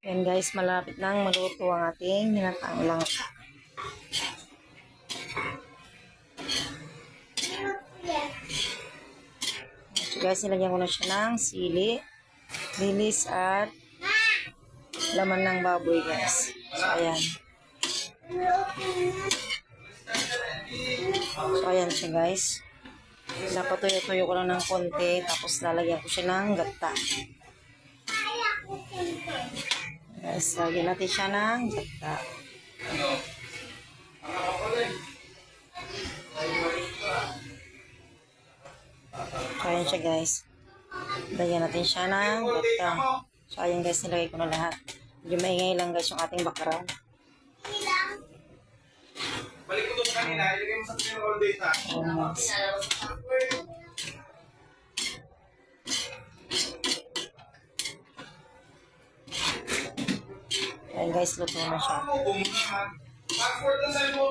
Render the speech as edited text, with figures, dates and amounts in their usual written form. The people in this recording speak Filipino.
Yan guys, malapit nang maluto ang ating ninataang langka. So guys, nilagyan ko na siya ng sili, lilis at laman ng baboy guys. So ayan. So ayan siya guys. Napatuyo-tuyo ko lang ng konti, tapos lalagyan ko siya ng gata. Guys, lagyan natin siya ng gata. So ayan siya guys. Lagyan natin siya ng gata. So ayan guys, nilagay ko na lahat. Medyo maingay lang guys yung ating bakaran. Balik ko doon sa kanina, ilagay mo sa all data. Ayan guys, luto na siya. Passport na sa mo,